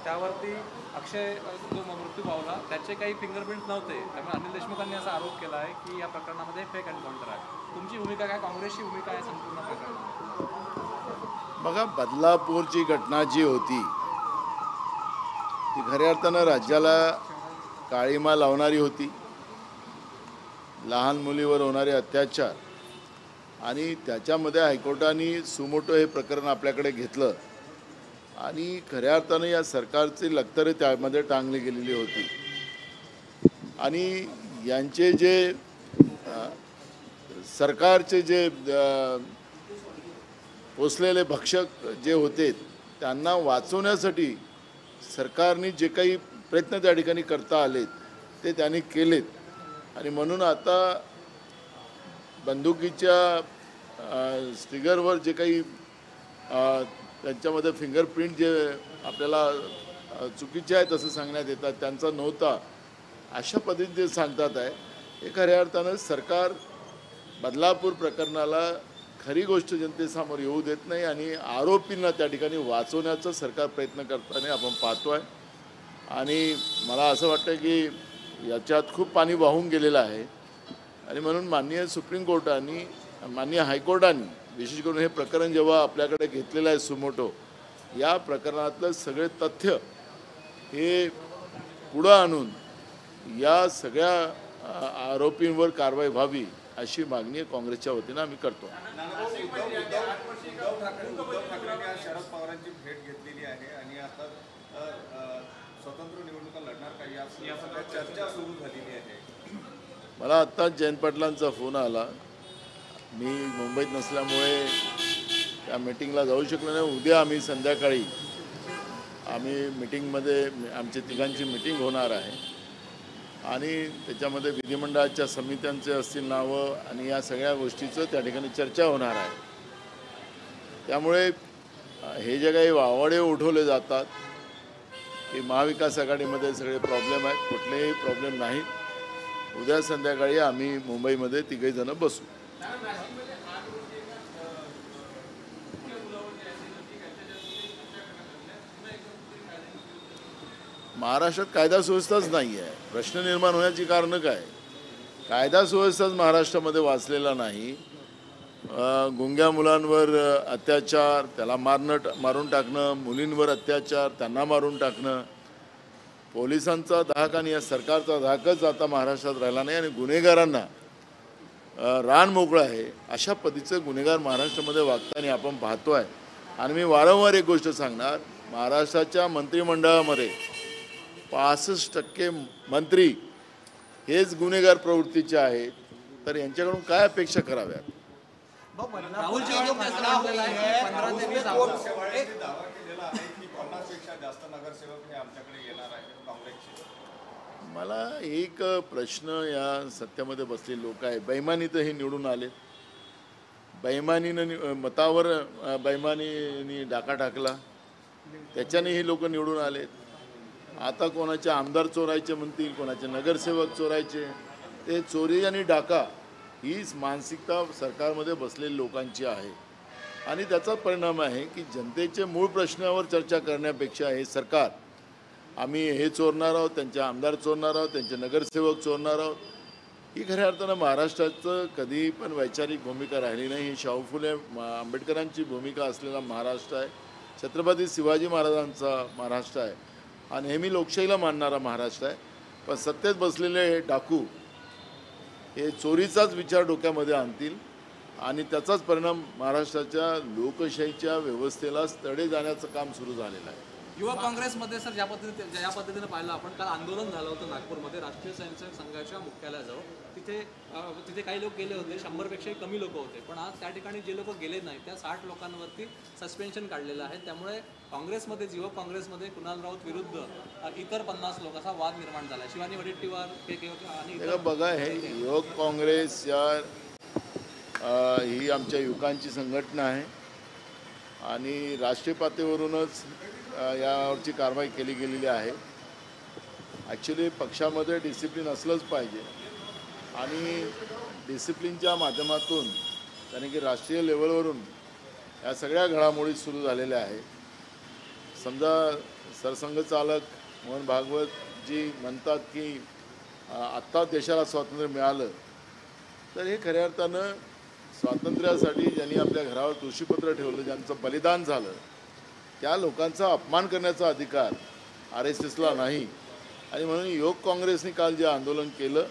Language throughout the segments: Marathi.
त्यावरती अक्षय जो मृत्यू पावला त्याचे काही फिंगरप्रिंट नव्हते, त्यामुळे अनिल देशमुखांनी असा आरोप केला आहे की या प्रकरणामध्ये फेक एन्काउंटर आहे. तुमची भूमिका काय, काँग्रेसची भूमिका आहे संपूर्ण प्रकरणात? बघा, बदलापूरची घटना जी होती ती खऱ्या अर्थानं राज्याला काळीमा लावणारी होती. लहान मुलीवर होणारे अत्याचार आणि त्याच्यामध्ये हायकोर्टाने सुमोटो हे प्रकरण आपल्याकडे घेतलं आणि खऱ्या अर्थानं या सरकारची लक्तरे त्यामध्ये टांगली गेलेली होती. आणि यांचे जे सरकारचे जे पोचलेले भक्षक जे होते त्यांना वाचवण्यासाठी सरकारने जे काही प्रयत्न त्या ठिकाणी करता आलेत ते त्यांनी केलेत. आणि म्हणून आता बंदुकीच्या स्टिगरवर जे काही त्यांच्यामध्ये फिंगरप्रिंट जे आपल्याला चुकीचे आहेत असं सांगण्यात येतात त्यांचा नव्हता अशा पद्धतीने ते सांगतात आहे. हे खऱ्या अर्थानं सरकार बदलापूर प्रकरणाला खरी गोष्ट जनतेसमोर येऊ देत नाही आणि आरोपींना त्या ठिकाणी वाचवण्याचा सरकार प्रयत्न करताना आपण पाहतो आहे. आणि मला असं वाटतं की याच्यात खूप पाणी वाहून गेलेलं आहे आणि म्हणून माननीय सुप्रीम कोर्टाने, माननीय हायकोर्टाने विशेष करून हे प्रकरण जेव्हा आपल्याकडे घेतलेलं आहे सुमोटो, या प्रकरणातलं सगळे तथ्य हे पुढं आणून या सगळ्या आरोपींवर कारवाई व्हावी अशी मागणी काँग्रेसच्या वतीनं आम्ही करतो. उद्धव ठाकरेंनी आज शरद पवारांची भेट घेतलेली आहे आणि आता स्वतंत्र निवडणुका लढणार काही या सगळ्या चर्चा सुरू झालेली आहे. मला आत्ताच जयंत पाटलांचा फोन आला. मी मुंबईत नसल्यामुळे त्या मीटिंगला जाऊ शकलो नाही. उद्या आम्ही संध्याकाळी मीटिंगमध्ये आमची तिघांची मीटिंग होणार आहे आणि त्याच्यामध्ये विधिमंडळाच्या समित्यांचे असतील नावं आणि या सगळ्या गोष्टीचं त्या ठिकाणी चर्चा होणार आहे. त्यामुळे हे जे काही वावडे उठवले जातात की महाविकास आघाडीमध्ये सगळे प्रॉब्लेम आहेत, कुठलेही प्रॉब्लेम नाहीत. उद्या संध्याकाळी आम्ही मुंबईमध्ये तिघेजणं बसू. महाराष्ट्रात कायदा सुव्यवस्थाच नाही आहे. प्रश्न निर्माण होण्याची कारणं काय? कायदा सुव्यवस्थाच महाराष्ट्रामध्ये वाचलेला नाही. गुंग्या मुलांवर अत्याचार, त्याला मारून टाकणं, मुलींवर अत्याचार, त्यांना मारून टाकणं, पोलिसांचा धाक आणि या सरकारचा धाकच आता महाराष्ट्रात राहिला नाही आणि गुन्हेगारांना रान मोकळं आहे अशा पद्धतीचं गुन्हेगार महाराष्ट्रामध्ये वागताना आपण पाहतो आहे. आणि मी वारंवार एक गोष्ट सांगणार, महाराष्ट्राच्या मंत्रिमंडळामध्ये 65% मंत्री हेच गुन्हेगार प्रवृत्तीचे आहेत. तर यांच्याकडून काय अपेक्षा कराव्यात? राहुल चव्हाण दावा केलेला आहे की 15 ते 20 दावा केलेला आहे की 50 पेक्षा जास्त नगरसेवक हे आमच्याकडे येणार आहेत काँग्रेसचे. मला एक प्रश्न, या सत्यामध्ये बसलेले लोक आहे, बेईमानीत हे निवडून आले, बेईमानीनं मतावर बेईमानीने डाका टाकला, त्याच्याने हे लोक निवडून आलेत. आता कोणाचे आमदार चोरायचे म्हणतील, कोणाचे नगरसेवक चोरायचे. ते चोरी आणि डाका हीच मानसिकता सरकारमध्ये बसलेल्या लोकांची आहे आणि त्याचा परिणाम आहे की जनतेचे मूळ प्रश्नावर चर्चा करण्यापेक्षा हे सरकार, आम्ही हे चोरणार आहोत, त्यांचे आमदार चोरणार आहोत, त्यांचे नगरसेवक चोरणार आहोत, ही खऱ्या अर्थानं महाराष्ट्राचं कधी पण वैचारिक भूमिका राहिली नाही. ही शाहू फुले आंबेडकरांची भूमिका असलेला महाराष्ट्र आहे, छत्रपती शिवाजी महाराजांचा महाराष्ट्र आहे, हा नेहमी लोकशाहीला मानणारा महाराष्ट्र आहे. पण सत्तेत बसलेले हे डाकू हे चोरीचाच विचार डोक्यामध्ये आणतील आणि त्याचाच परिणाम महाराष्ट्राच्या लोकशाहीच्या व्यवस्थेला तडे जाण्याचं काम सुरू झालेलं आहे. युवा काँग्रेसमध्ये सर ज्या पद्धतीने पाहिलं आपण, काल आंदोलन झालं होतं नागपूरमध्ये राष्ट्रीय स्वयंसेवक संघाच्या मुख्यालयाजवळ. तिथे काही लोक गेले होते, 100पेक्षाही कमी लोक होते. पण आज त्या ठिकाणी जे लोक गेले नाही त्या 60 लोकांवरती सस्पेन्शन काढलेलं आहे. त्यामुळे काँग्रेसमध्ये, युवक काँग्रेसमध्ये कुणाल राऊत विरुद्ध इतर 50 लोक असा वाद निर्माण झाला. शिवानी वडेट्टीवार आणि बघा, हे युवक काँग्रेस ही आमच्या युवकांची संघटना आहे आणि राष्ट्रीय पातळीवरूनच यावरची कारवाई केली गेलेली आहे. ॲक्च्युली पक्षामध्ये डिसिप्लिन असलंच पाहिजे आणि डिसिप्लिनच्या माध्यमातून, कारण की राष्ट्रीय लेवलवरून या सगळ्या घडामोडी सुरू झालेल्या आहेत. समजा सरसंघचालक मोहन भागवत जी म्हणतात की आत्ता देशाला स्वातंत्र्य मिळालं, तर हे खऱ्या अर्थानं स्वातंत्र्यासाठी ज्यांनी आपल्या घरावर तुळशीपत्र ठेवलं, ज्यांचं बलिदान झालं, त्या लोकांचा अपमान करण्याचा अधिकार RSSला नाही. आणि म्हणून युवक काँग्रेसने काल जे आंदोलन केलं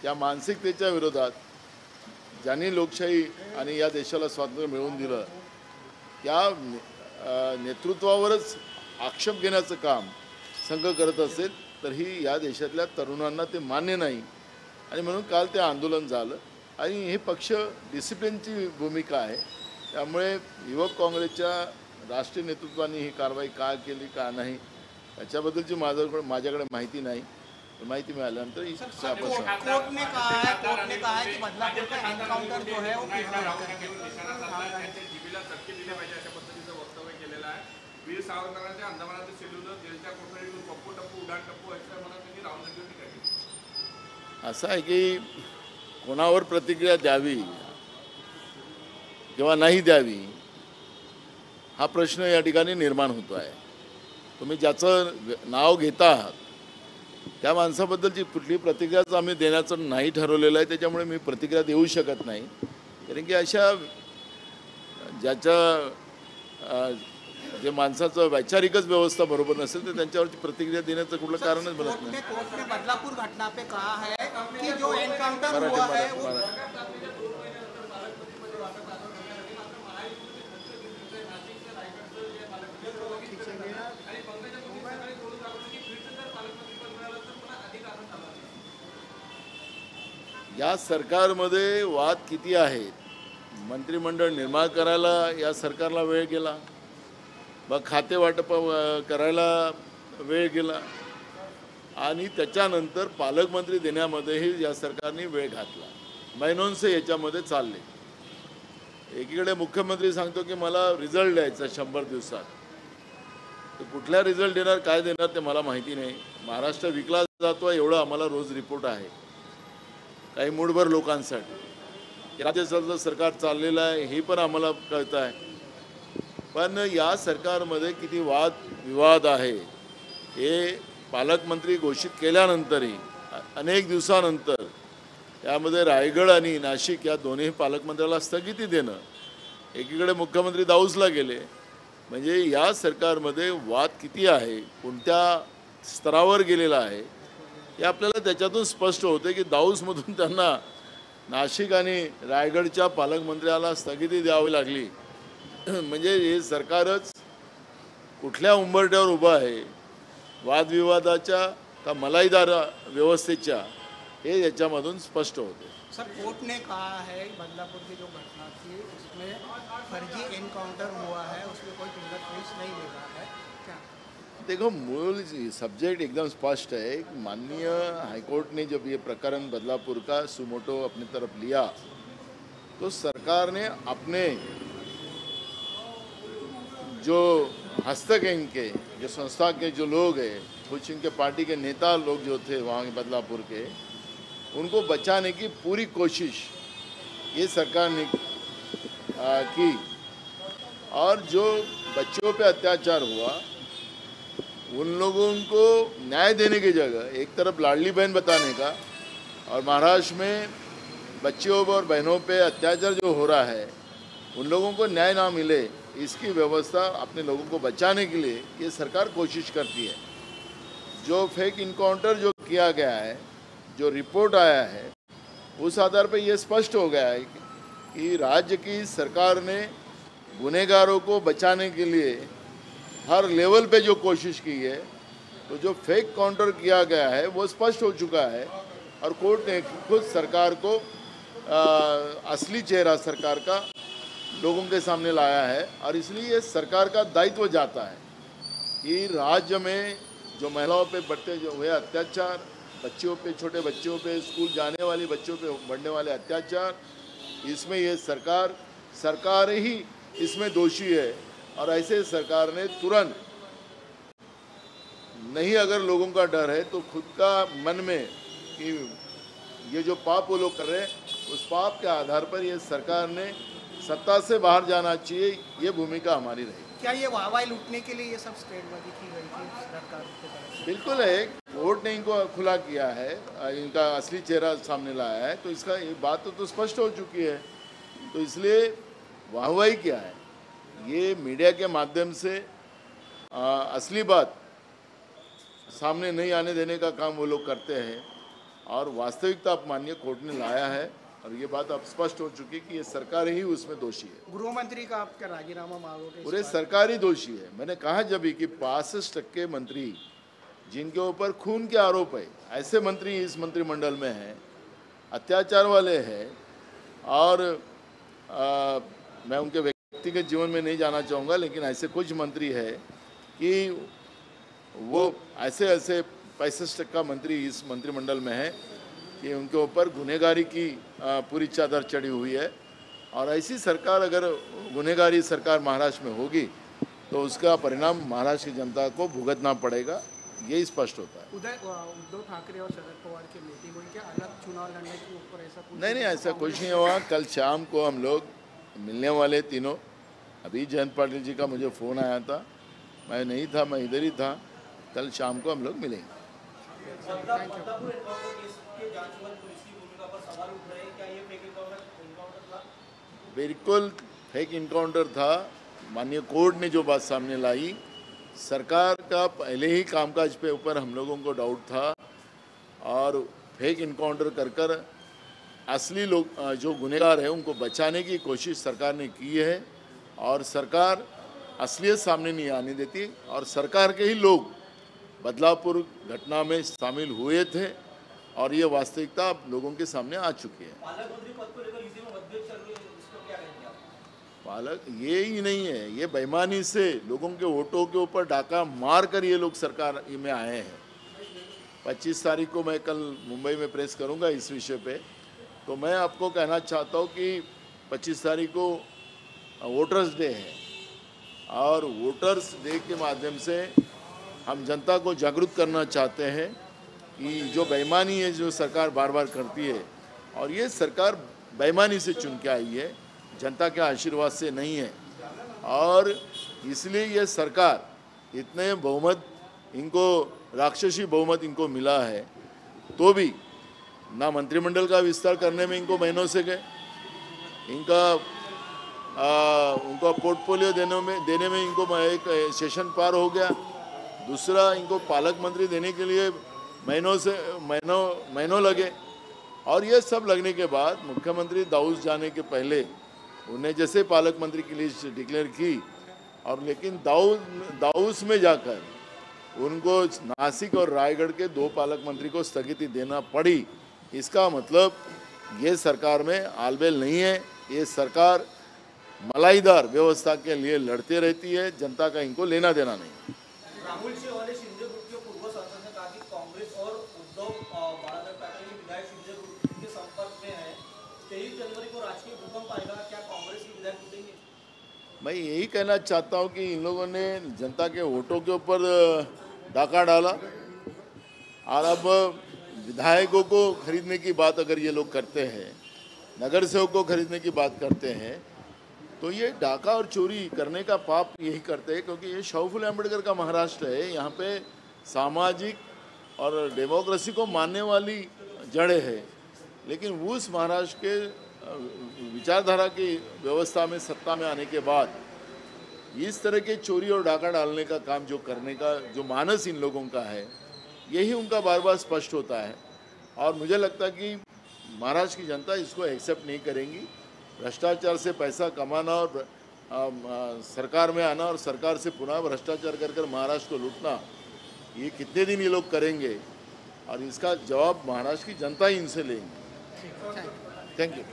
त्या मानसिकतेच्या विरोधात, ज्यांनी लोकशाही आणि या देशाला स्वातंत्र्य मिळवून दिलं त्या नेतृत्वावरच आक्षेप घेण्याचं काम संघ करत असेल तर ही या देशातल्या तरुणांना ते मान्य नाही. आणि म्हणून काल ते आंदोलन झालं. आणि हे पक्ष डिसिप्लिनची भूमिका आहे, त्यामुळे युवक काँग्रेसच्या राष्ट्रीय नेतृत्वाने ही कारवाई का केली का नाही याच्याबद्दलची माझ्याकडे माहिती नाही. माहिती मिळाल्यानंतर कोर्ट ने कहा है कि बदलापुर का एनकाउंटर जो है वो वीर सावरकरांच्या अंदमानाचे सेल्युलर जेलच्या कोठडीतून पप्पू टप्पू उडान टप्पू अशा म्हणत त्यांनी राहुल गांधी टीका केली. असं आहे की कोणावर प्रतिक्रिया द्यावी किंवा नाही द्यावी हा प्रश्न या ठिकाणी निर्माण होतो आहे. तुम्ही ज्याचं नाव घेता आहात त्या माणसाबद्दलची कुठली प्रतिक्रियाच आम्ही देण्याचं नाही ठरवलेलं आहे, त्याच्यामुळे मी प्रतिक्रिया देऊ शकत नाही. कारण की अशा ज्याच्या जे माणसाचं वैचारिकच व्यवस्था बरोबर नसेल तर त्यांच्यावरची प्रतिक्रिया देण्याचं कुठलं कारणच बनत नाही. कोर्ट ने बदलापुर घटना पे कहा है कि जो एनकाउंटर हुआ है वो या सरकारमध्ये वाद किती आहेत. मंत्रिमंडळ निर्माण करायला या सरकारला वेळ गेला, मग खाते वाटप करायला वेळ गेला आणि त्याच्यानंतर पालकमंत्री देण्यामध्येही या सरकारने वेळ घातला. महिनोंचे याच्यामध्ये चालले. एकीकडे मुख्यमंत्री सांगतो की मला रिझल्ट द्यायचा 100 दिवसात. तर कुठला रिझल्ट देणार काय देणार ते मला माहिती नाही. महाराष्ट्र विकला जातो एवढं आम्हाला रोज रिपोर्ट आहे काही मूडभर लोकांसाठी. राज्य सरकार चाललेलं आहे हे पण आम्हाला कळतं आहे. पण या सरकारमध्ये किती वाद विवाद आहे हे पालकमंत्री घोषित केल्यानंतरही अनेक दिवसानंतर त्यामध्ये रायगड आणि नाशिक या दोन्ही पालकमंत्र्याला स्थगिती देणं, एकीकडे मुख्यमंत्री दाऊसला गेले. म्हणजे या सरकारमध्ये वाद किती आहे, कोणत्या स्तरावर गेलेला आहे हे आपल्याला त्याच्यातून स्पष्ट होते की दाऊसमधून त्यांना नाशिक आणि रायगडच्या पालकमंत्र्याला स्थगिती द्यावी लागली. म्हणजे हे सरकारच कुठल्या उंबरठ्यावर उभं आहे, वादविवादाच्या का मलाईदार व्यवस्थेच्या, हे याच्यामधून स्पष्ट होते. सर कोर्ट ने कहा है बदलापुर की जो घटना थी उसमें फर्जी एनकाउंटर हुआ है, उसमें कोई फिंगरप्रिंट्स नहीं मिला है क्या? देखो मूल सब्जेक्ट एकदम स्पष्ट है. माननीय हाईकोर्ट ने जब ये प्रकरण बदलापुर का सुमोटो अपनी तरफ लिया तो सरकार ने अपने जो हस्तक हैं इनके जो संस्था के जो लोग हैं, कुछ इनके पार्टी के नेता लोग जो थे वहाँ के बदलापुर के, उनको बचाने की पूरी कोशिश ये सरकार ने की. और जो बच्चों पे अत्याचार हुआ उन लोगों को न्याय देने की जगह एक तरफ लाडली बहन बताने का और महाराष्ट्र में बच्चियों और बहनों पे अत्याचार जो हो रहा है उन लोगों को न्याय ना मिले, इसकी व्यवस्था अपने लोगों को बचाने के लिए ये सरकार कोशिश करती है. जो फेक इनकाउंटर जो किया गया है, जो रिपोर्ट आया है, उस आधार पर ये स्पष्ट हो गया है कि राज्य की सरकार ने गुनहगारों को बचाने के लिए हर लेवल पे जो कोशिश की है, तो जो फेक काउंटर किया गया है वो स्पष्ट हो चुका है. और कोर्ट ने खुद सरकार को असली चेहरा सरकार का लोगों के सामने लाया है. और इसलिए ये सरकार का दायित्व जाता है कि राज्य में जो महिलाओं पे बढ़ते जो हुए अत्याचार, बच्चियों पे, छोटे बच्चों पे, स्कूल जाने वाली बच्चों पे बढ़ने वाले अत्याचार, इसमें ये सरकार ही इसमें दोषी है. और ऐसे सरकार ने तुरंत नहीं, अगर लोगों का डर है तो खुद का मन में कि ये जो पाप वो लोग कर रहे हैं उस पाप के आधार पर ये सरकार ने सत्ता से बाहर जाना चाहिए, ये भूमिका हमारी रहेगी. क्या ये वाहवाही लूटने के लिए ये सब स्टेटबाजी की गई थी सरकार की तरफ से? बिल्कुल है, कोर्ट ने इनको खुला किया है, इनका असली चेहरा सामने लाया है, तो इसका ये बात तो स्पष्ट हो चुकी है। तो इसलिए वाहवाही क्या है, ये मीडिया के माध्यम से असली बात सामने नहीं आने देने का काम वो लोग करते हैं, और वास्तविकता अब माननीय कोर्ट ने लाया है, और ये बात अब स्पष्ट हो चुकी कि ये सरकार ही उसमें दोषी है। गृह मंत्री का आपका राजीनामा मांगोगे? पूरे सरकार ही दोषी है। मैंने कहा जब भी कि 65% मंत्री जिनके ऊपर खून के आरोप है, ऐसे मंत्री इस मंत्रिमंडल में हैं, अत्याचार वाले हैं, और मैं उनके व्यक्तिगत जीवन में नहीं जाना चाहूँगा, लेकिन ऐसे कुछ मंत्री है कि वो ऐसे 65% मंत्री इस मंत्रिमंडल में है कि उनके ऊपर गुनहगारी की पूरी चादर चढ़ी हुई है, और ऐसी सरकार अगर गुनहगारी सरकार महाराष्ट्र में होगी तो उसका परिणाम महाराष्ट्र की जनता को भुगतना पड़ेगा, यही स्पष्ट होता है। उद्धव ठाकरे और शरद पवार की मीटिंग हुई, क्या अलग चुनाव लड़ने के ऊपर ऐसा कुछ? नहीं, ऐसा कुछ नहीं हुआ। कल शाम को हम लोग मिलने वाले तीनों। अभी जयंत पाटिल जी का मुझे फ़ोन आया था, मैं नहीं था, मैं इधर ही था। कल शाम को हम लोग मिलेंगे। बिल्कुल फेक इनकाउंटर था। माननीय कोर्ट ने जो बात सामने लाई, सरकार का पहले ही कामकाज पे ऊपर हम लोगों को डाउट था, और फेक इनकाउंटर कर असली लोग जो गुनहगार है उनको बचाने की कोशिश सरकार ने की है, और सरकार असलियत सामने नहीं आने देती, और सरकार के ही लोग बदलापुर घटना में शामिल हुए थे, और ये वास्तविकता अब लोगों के सामने आ चुकी है। पालक ये ही नहीं है, ये बेईमानी से लोगों के वोटों के ऊपर डाका मार कर ये लोग सरकार में आए हैं। 25 तारीख को मैं कल मुंबई में प्रेस करूंगा इस विषय पे, तो मैं आपको कहना चाहता हूँ कि 25 तारीख को वोटर्स डे है, और वोटर्स डे के माध्यम से हम जनता को जागरूक करना चाहते हैं कि जो बेईमानी है जो सरकार बार बार करती है, और ये सरकार बेईमानी से चुन के आई है, जनता के आशीर्वाद से नहीं है, और इसलिए ये सरकार इतने बहुमत इनको राक्षसी बहुमत इनको मिला है, तो भी ना मंत्रिमंडल का विस्तार करने में इनको महीनों से गए, उनका पोर्टफोलियो देने में इनको एक सेशन पार हो गया। दूसरा, इनको पालक मंत्री देने के लिए महीनों लगे, और ये सब लगने के बाद मुख्यमंत्री दाऊस जाने के पहले उन्हें जैसे पालक मंत्री की लिस्ट डिक्लेयर की, और लेकिन दाऊस में जाकर उनको नासिक और रायगढ़ के 2 पालक मंत्री को स्थगिति देना पड़ी। इसका मतलब ये सरकार में आलबेल नहीं है, ये सरकार मलाईदार व्यवस्था के लिए लड़ते रहती है, जनता का इनको लेना देना नहीं। राहुल शेवाले शिंदे ग्रुप के पूर्व सांसद ने कहा कि कांग्रेस और उद्धव बाळासाहेब ठाकरे के विधायक शिंदे ग्रुप के संपर्क में है। 23 जनवरी को राजकीय भूकंप आएगा, क्या कांग्रेस के विधायक टूटेंगे? मैं यही कहना चाहता हूँ कि इन लोगों ने जनता के वोटों के ऊपर डाका डाला, और अब विधायकों को खरीदने की बात अगर ये लोग करते हैं, नगर सेवक को खरीदने की बात करते हैं, तो ये डाका और चोरी करने का पाप यही करते हैं, क्योंकि ये शाहू अम्बेडकर का महाराष्ट्र है। यहाँ पे सामाजिक और डेमोक्रेसी को मानने वाली जड़ें हैं, लेकिन उस महाराष्ट्र के विचारधारा की व्यवस्था में सत्ता में आने के बाद इस तरह के चोरी और डाका डालने का काम जो करने का जो मानस इन लोगों का है, यही उनका बार बार स्पष्ट होता है, और मुझे लगता है कि महाराष्ट्र की जनता इसको एक्सेप्ट नहीं करेंगी। भ्रष्टाचार से पैसा कमाना और सरकार में आना, और सरकार से पुनः भ्रष्टाचार कर महाराष्ट्र को लूटना, ये कितने दिन ये लोग करेंगे, और इसका जवाब महाराष्ट्र की जनता ही इनसे लेंगे। Thank you.